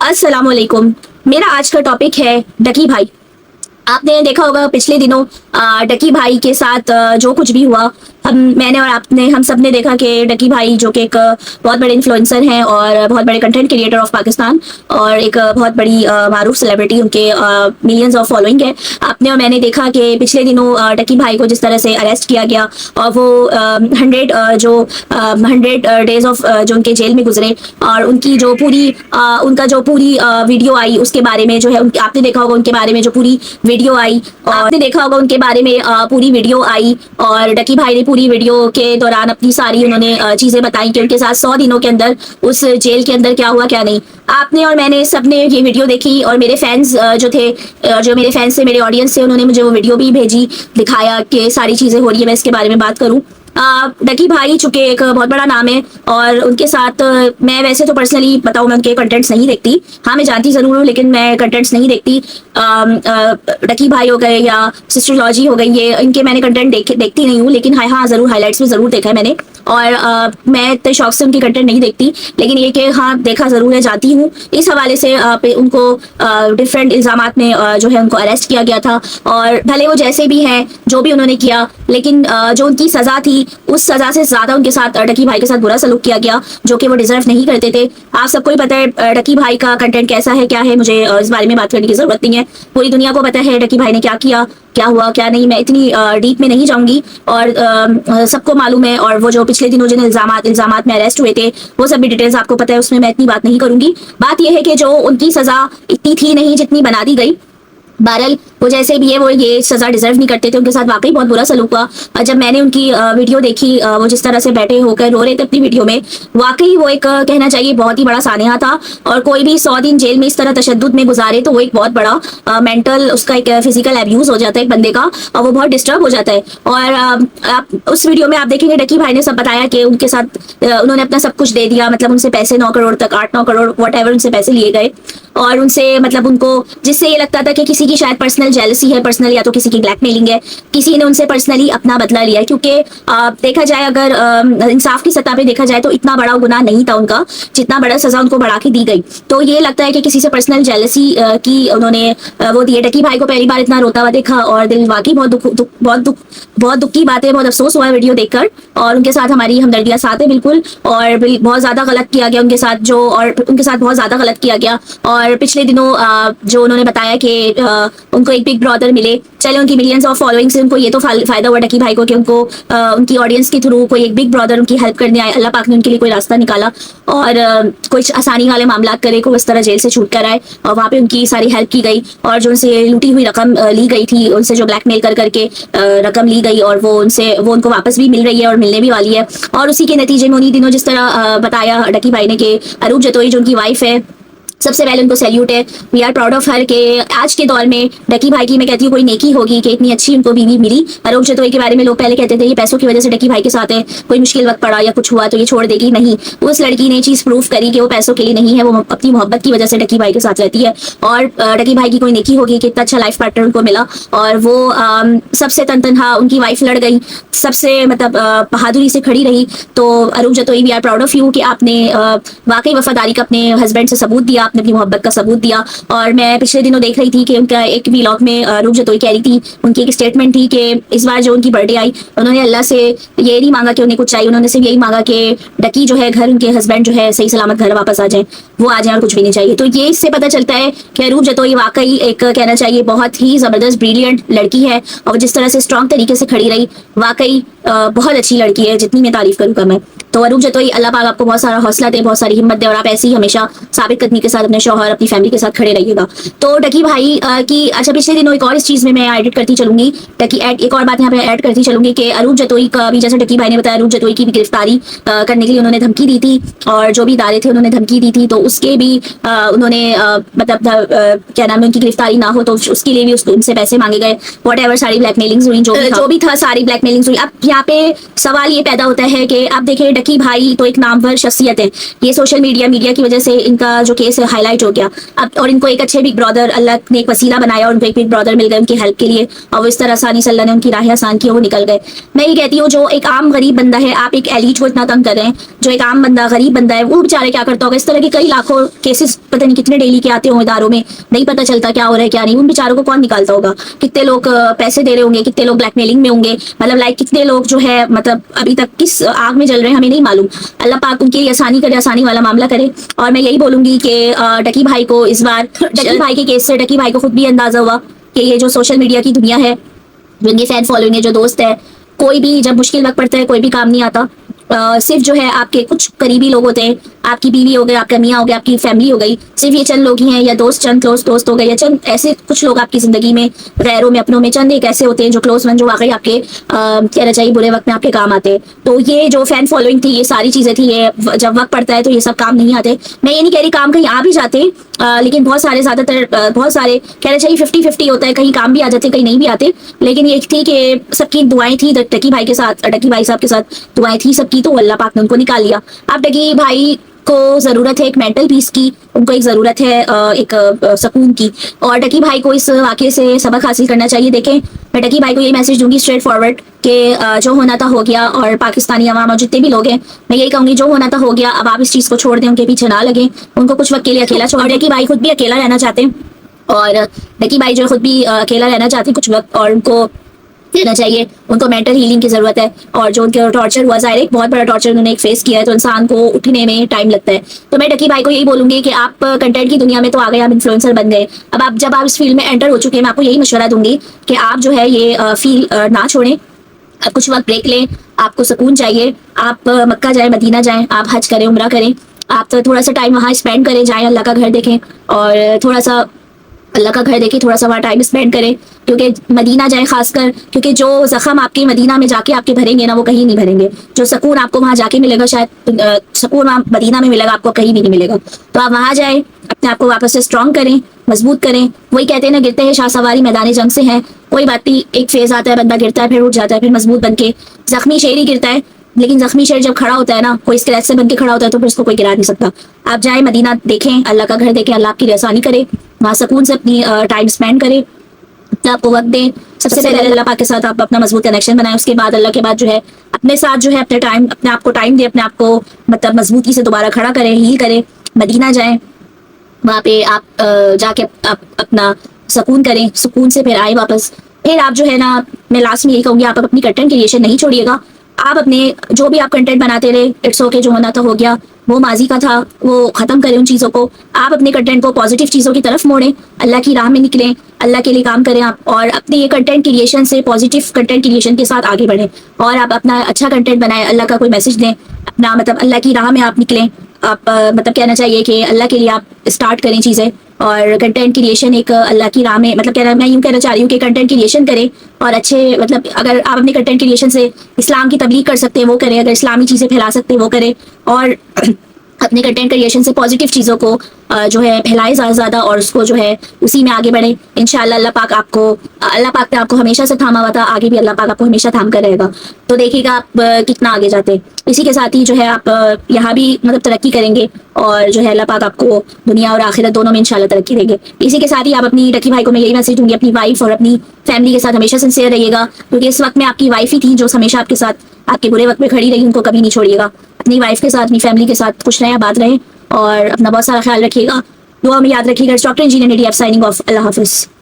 अस्सलाम वालेकुम। मेरा आज का टॉपिक है डकी भाई। आपने देखा होगा पिछले दिनों डकी भाई के साथ जो कुछ भी हुआ, मैंने और आपने हम सब ने देखा कि डकी भाई जो कि एक बहुत बड़े इन्फ्लुएंसर हैं और बहुत बड़े कंटेंट क्रिएटर ऑफ पाकिस्तान और एक बहुत बड़ी मारूफ सेलिब्रिटी, उनके मिलियंस ऑफ फॉलोइंग है। आपने और मैंने देखा कि पिछले दिनों डकी भाई को जिस तरह से अरेस्ट किया गया और वो 100 डेज ऑफ जो उनके जेल में गुजरे और उनकी जो पूरी उनका जो पूरी वीडियो आई उसके बारे में जो है आपने देखा होगा उनके बारे में जो पूरी वीडियो आई और आपने देखा होगा उनके बारे में पूरी वीडियो आई और डकी भाई ने पूरी वीडियो के दौरान अपनी सारी उन्होंने चीजें बताई कि उनके साथ 100 दिनों के अंदर उस जेल के अंदर क्या हुआ क्या नहीं। आपने और मैंने सबने ये वीडियो देखी और मेरे फैंस जो थे, जो मेरे फैंस थे, मेरे ऑडियंस थे, उन्होंने मुझे वो वीडियो भी भेजी, दिखाया कि सारी चीजें हो रही है। मैं इसके बारे में बात करूं, डकी भाई चूंकि एक बहुत बड़ा नाम है और उनके साथ मैं वैसे तो पर्सनली बताऊं मैं उनके कंटेंट्स नहीं देखती। हाँ, मैं जानती जरूर हूँ लेकिन मैं कंटेंट्स नहीं देखती। डकी भाई हो गए या सिस्टरलॉजी हो गई, ये इनके मैंने कंटेंट देखती नहीं हूँ, लेकिन हाँ जरूर हाईलाइट्स में जरूर देखा है मैंने और मैं इतने शौक से उनके कंटेंट नहीं देखती, लेकिन ये कि हाँ देखा जरूर है, जाती हूँ। इस हवाले से उनको डिफरेंट इल्जामात में जो है उनको अरेस्ट किया गया था और भले वो जैसे भी हैं जो भी उन्होंने किया, लेकिन जो उनकी सजा थी उस सजा से ज्यादा उनके साथ डकी भाई के साथ बुरा सलूक किया गया जो कि वो डिजर्व नहीं करते थे। आप सबको ही पता है डकी भाई का कंटेंट कैसा है क्या है, मुझे इस बारे में बात करने की जरूरत नहीं है। पूरी दुनिया को पता है डकी भाई ने क्या किया, क्या हुआ क्या नहीं। मैं इतनी डीप में नहीं जाऊंगी और सबको मालूम है। और वो जो पिछले दिनों जिन इल्जामात में अरेस्ट हुए थे वो सब भी डिटेल्स आपको पता है, उसमें मैं इतनी बात नहीं करूंगी। बात यह है कि जो उनकी सजा इतनी थी नहीं जितनी बना दी गई। बहरहाल वो जैसे भी है वो ये सजा डिजर्व नहीं करते थे, उनके साथ वाकई बहुत बुरा सलूक हुआ। और जब मैंने उनकी वीडियो देखी, वो जिस तरह से बैठे होकर रो रहे थे अपनी वीडियो में, वाकई वो एक कहना चाहिए बहुत ही बड़ा सानिया था। और कोई भी 100 दिन जेल में इस तरह तशद्दुद में गुजारे तो वो एक बहुत बड़ा मेंटल उसका एक फिजिकल एब्यूज हो जाता है एक बंदे का और वो बहुत डिस्टर्ब हो जाता है। और आप उस वीडियो में आप देखेंगे डकी भाई ने सब बताया कि उनके साथ उन्होंने अपना सब कुछ दे दिया, मतलब उनसे पैसे 9 करोड़ तक 8-9 करोड़ वट उनसे पैसे लिए गए और उनसे मतलब उनको जिससे ये लगता था कि किसी की शायद पर्सनल जेलसी है, पर्सनल या तो किसी की ब्लैकमेलिंग है, किसी ने उनसे पर्सनली अपना बदला लिया है। क्योंकि देखा जाए अगर इंसाफ की सतह पे देखा जाए तो इतना बड़ा गुनाह नहीं था उनका जितना बड़ा सजा उनको बढ़ा के दी गई। तो ये लगता है कि किसी से पर्सनल जेलसी की उन्होंने वो दिए। डकी भाई को पहली बार इतना रोता हुआ देखा और दिल वाकई बहुत दुख की बात है, बहुत अफसोस हुआ वीडियो देखकर और उनके साथ हमारी हमदर्दियां साथ है बिल्कुल। और बहुत ज्यादा गलत किया गया उनके साथ और उनके साथ बहुत ज्यादा गलत किया गया। और पिछले दिनों जो उन्होंने बताया कि उनको एक बिग ब्रदर मिले, चले उनकी मिलियंस ऑफ फॉलोइंग से उनको ये तो फायदा हुआ डकी भाई को कि उनको उनकी ऑडियंस के थ्रू कोई एक बिग ब्रदर उनकी हेल्प करने आए। अल्लाह पाक ने उनके लिए कोई रास्ता निकाला और कुछ आसानी वाले मामला करे को इस तरह जेल से छूट कर आए और वहाँ पे उनकी सारी हेल्प की गई। और जो उनसे लूटी हुई रकम ली गई थी, उनसे जो ब्लैकमेल करके रकम ली गई और वो उनको वापस भी मिल रही है और मिलने भी वाली है। और उसी के नतीजे में उन्हीं दिनों जिस तरह बताया डकी भाई ने कि अरूप जतोई जो उनकी वाइफ है, सबसे पहले उनको सैल्यूट है। We are proud of her के आज के दौर में डकी भाई की मैं कहती हूँ कोई नेकी होगी कि इतनी अच्छी उनको बीवी मिली। अरूप जतोई के बारे में लोग पहले कहते थे ये पैसों की वजह से डकी भाई के साथ है, कोई मुश्किल वक्त पड़ा या कुछ हुआ तो ये छोड़ देगी, नहीं। उस लड़की ने चीज प्रूफ करी कि वो पैसों के लिए नहीं है, वो अपनी मोहब्बत की वजह से डकी भाई के साथ रहती है। और डकी भाई की कोई नेकी होगी कि इतना अच्छा लाइफ पार्टनर उनको मिला और वो सबसे तनहा उनकी वाइफ लड़ गई, सबसे मतलब बहादुरी से खड़ी रही। तो Arup Jatoi we are proud of you कि आपने वाकई वफादारी का अपने हस्बैंड से सबूत दिया, आपने अपनी मोहब्बत का सबूत दिया। और मैं पिछले दिनों देख रही थी कि उनका एक व्लॉग में अरूप जतोई कह रही थी, उनकी एक स्टेटमेंट थी कि इस बार जो उनकी बर्थडे आई उन्होंने अल्लाह से ये नहीं मांगा कि उन्हें कुछ चाहिए, उन्होंने सिर्फ यही मांगा कि डकी जो है घर, उनके हस्बैंड जो है सही सलामत घर वापस आ जाए, वो आ जाए और कुछ भी नहीं चाहिए। तो ये इससे पता चलता है कि अरूप जतोई वाकई एक कहना चाहिए बहुत ही जबरदस्त ब्रिलियंट लड़की है और जिस तरह से स्ट्रॉन्ग तरीके से खड़ी रही वाकई बहुत अच्छी लड़की है, जितनी मैं तारीफ करूँ कम है। तो अरूप जतोई अल्लाह पाक आपको बहुत सारा हौसला दे, बहुत सारी हिम्मत दे और आप ऐसे ही हमेशा साबित कदमी के साथ अपने शौहर अपनी फैमिली के साथ खड़े रहिएगा। तो डकी भाई की अच्छा पिछले दिनों एक और इस चीज में मैं एडिट करती चलूंगी, एक और बात यहाँ पे ऐड करती चलूंगी कि अरूप जतोई का भी जैसे डकी भाई ने बताया, अरूप जतोई की भी गिरफ्तारी करने के लिए उन्होंने धमकी दी थी और जो भी इदारे थे उन्होंने धमकी दी थी, तो उसके भी उन्होंने मतलब क्या नाम है उनकी गिरफ्तारी ना हो तो उसके लिए भी उनसे पैसे मांगे गए। वॉट एवर सारी ब्लैकमेलिंग्स हुई, जो भी था सारी ब्लैकमेलिंग्स हुई। अब यहाँ पे सवाल ये पैदा होता है कि आप देखिए डकी भाई तो एक नामवर शख्सियत है, ये सोशल मीडिया की वजह से इनका जो केस है हाईलाइट हो गया। अब और इनको एक अच्छे बिग ब्रदर अल्लाह ने एक वसीला बनाया और उनको एक बिग ब्रदर मिल गए उनकी हेल्प के लिए और वो इस तरह आसानी से अल्लाह ने उनकी राह आसान की, वो निकल गए। मैं ये कहती हूँ जो एक आम गरीब बंदा है, आप एक एलीट को इतना तंग कर रहे हैं, जो एक आम बंदा गरीब बंदा है वो बेचारे क्या करता होगा। इस तरह के कई लाखों केसेस पता नहीं कितने डेली के आते हों इदारों में, नहीं पता चलता क्या हो रहा है क्या नहीं। उन बेचारों को कौन निकालता होगा? कितने लोग पैसे दे रहे होंगे, कितने लोग ब्लैकमेलिंग में होंगे, मतलब लाइक कितने लोग जो है मतलब अभी तक किस आग में जल रहे हैं हमें नहीं मालूम। अल्लाह पाक उनके लिए आसानी करे, आसानी वाला मामला करे। और मैं यही बोलूंगी कि डकी भाई को इस बार डकी भाई के केस से डकी भाई को खुद भी अंदाजा हुआ कि ये जो सोशल मीडिया की दुनिया है, जो इनके फैन फॉलोइंग है, जो दोस्त है, कोई भी जब मुश्किल वक्त पड़ता है कोई भी काम नहीं आता। सिर्फ जो है आपके कुछ करीबी लोग होते हैं, आपकी बीवी हो गए, आपका मियाँ हो गया, आपकी फैमिली हो गई, सिर्फ ये चंद लोग ही हैं, या दोस्त, चंद क्लोज दोस्त हो गए, या चंद ऐसे कुछ लोग आपकी जिंदगी में, गैरों में, अपनों में चंद एक ऐसे होते हैं जो क्लोज वन, जो वाकई आपके कहना चाहिए बुरे वक्त में आपके काम आते हैं। तो ये जो फैन फॉलोइंग थी, ये सारी चीजें थी, ये जब वक्त पड़ता है तो ये सब काम नहीं आते। मैं ये नहीं कह रही काम कहीं आ भी जाते, लेकिन बहुत सारे, ज्यादातर बहुत सारे कहना चाहिए 50-50 होता है, कहीं काम भी आ जाते कहीं नहीं भी आते। लेकिन ये थी कि सबकी दुआएं थी डकी भाई के साथ, डकी भाई साहब के साथ दुआएं थी सबकी, तो अल्लाह पाक ने उनको निकाल लिया। अब डकी भाई को जरूरत है एक मेंटल पीस की, उनको एक जरूरत है एक सुकून की, और डकी भाई को इस वाकये से सबक हासिल करना चाहिए। देखें, मैं डकी भाई को यही मैसेज दूंगी स्ट्रेट फॉरवर्ड कि जो होना था हो गया, और पाकिस्तानी अवाम और जितने भी लोग हैं मैं यही कहूंगी जो होना था हो गया। अब आप इस चीज को छोड़ दें, उनके पीछे ना लगे, उनको कुछ वक्त के लिए अकेला छोड़। डकी भाई खुद भी अकेला रहना चाहते हैं, और डकी भाई जो खुद भी अकेला रहना चाहते हैं कुछ वक्त, और उनको देना चाहिए, उनको मेंटल हीलिंग की जरूरत है। और जो उनके टॉर्चर हुआ, जाहिर एक बहुत बड़ा टॉर्चर उन्होंने एक फेस किया है, तो इंसान को उठने में टाइम लगता है। तो मैं डकी भाई को यही बोलूंगी कि आप कंटेंट की दुनिया में तो आ गए, आप इन्फ्लुएंसर बन गए, अब आप जब आप इस फील्ड में एंटर हो चुके हैं, मैं आपको यही मशवरा दूंगी कि आप जो है ये फील्ड ना छोड़ें, आप कुछ वक्त ब्रेक लें, आपको सुकून चाहिए, आप मक्का जाए, मदीना जाएं, आप हज करें, उम्रा करें, आप तो थोड़ा सा टाइम वहाँ स्पेंड करें, जाएं, अल्लाह का घर देखें, और थोड़ा सा अल्लाह का घर देखिए, थोड़ा सा वहाँ टाइम स्पेंड करें, क्योंकि मदीना जाए खासकर, क्योंकि जो जख्म आपके मदीना में जाके आपके भरेंगे ना, वो कहीं नहीं भरेंगे। जो सुकून आपको वहाँ जाके मिलेगा, शायद सुकून वहाँ मदीना में मिलेगा, आपको कहीं भी नहीं मिलेगा। तो आप वहाँ जाए, अपने आप को वापस से स्ट्रॉन्ग करें, मजबूत करें। वही कहते हैं ना, गिरते हैं शाह सवारी मैदानी जंग से हैं। कोई बात नहीं, एक फेज आता है, बंदा गिरता है, फिर उठ जाता है, फिर मजबूत बन के। जख्मी शेर ही गिरता है, लेकिन जख्मी शेर जब खड़ा होता है ना, कोई स्क्रैच से बन के खड़ा होता है, तो फिर उसको कोई गिरा नहीं सकता। आप जाए, मदीना देखें, अल्लाह का घर देखें, अल्लाह आपकी आसानी करे, वहाँ सुकून से अपनी टाइम स्पेंड करें, अपने आपको वक्त दें। सबसे पहले अल्लाह पाक के साथ आप अपना मजबूत कनेक्शन बनाएं, उसके बाद अल्लाह के बाद जो है अपने साथ जो है अपने टाइम, अपने आप को टाइम दें, अपने आप को मतलब मजबूती से दोबारा खड़ा करें, हील करें। मदीना जाएं, वहाँ पे आप जाके आप अपना सुकून करें, सुकून से फिर आए वापस। फिर आप जो है ना, मैं लास्ट में यही कहूँगी, आप अपनी कंटेंट क्रिएशन नहीं छोड़िएगा। आप अपने जो भी आप कंटेंट बनाते रहे, इट्स ओके, जो होना था हो गया, वो माजी का था, वो खत्म करें उन चीज़ों को। आप अपने कंटेंट को पॉजिटिव चीज़ों की तरफ मोड़ें, अल्लाह की राह में निकलें, अल्लाह के लिए काम करें आप, और अपने ये कंटेंट क्रिएशन से पॉजिटिव कंटेंट क्रिएशन के साथ आगे बढ़ें, और आप अपना अच्छा कंटेंट बनाएं, अल्लाह का कोई मैसेज दें, अपना मतलब अल्लाह की राह में आप निकलें। आप मतलब कहना चाहिए कि अल्लाह के लिए आप स्टार्ट करें चीज़ें, और कंटेंट क्रिएशन एक अल्लाह की राह में, मतलब कहना, मैं यूँ कहना चाह रही हूँ कि कंटेंट क्रिएशन करें, और अच्छे मतलब अगर आप अपने कंटेंट क्रिएशन से इस्लाम की तबलीग कर सकते हैं वो करें, अगर इस्लामी चीज़ें फैला सकते हैं वो करें, और अपने कंटेंट क्रिएशन से पॉजिटिव चीज़ों को जो है फैलाए ज़्यादा से ज़्यादा, और उसको जो है उसी में आगे बढ़े। इंशाल्लाह अल्लाह पाक ने आपको हमेशा से थामा हुआ था, आगे भी अल्लाह पाक आपको हमेशा थाम कर रहेगा। तो देखिएगा आप कितना आगे जाते हैं। इसी के साथ ही जो है आप यहाँ भी मतलब तरक्की करेंगे, और जो है अल्लाह पाक आपको दुनिया और आखिरत दोनों में इंशाल्लाह तरक्की देंगे। इसी के साथ ही आप अपनी डकी भाई को मैं यही मैसेज दूंगी, अपनी वाइफ और अपनी फैमिली के साथ हमेशा सिंसियर रहिएगा, क्योंकि इस वक्त में आपकी वाइफ ही थी जो हमेशा आपके साथ आपके बुरे वक्त में खड़ी रही, उनको कभी नहीं छोड़िएगा। अपनी वाइफ के साथ, अपनी फैमिली के साथ खुश रहें, आबाद रहें, और अपना बहुत सारा ख्याल रखिएगा। दुआ में याद रखिएगा। Doctor engineer नेडी, signing off. अल्लाह हाफिज़।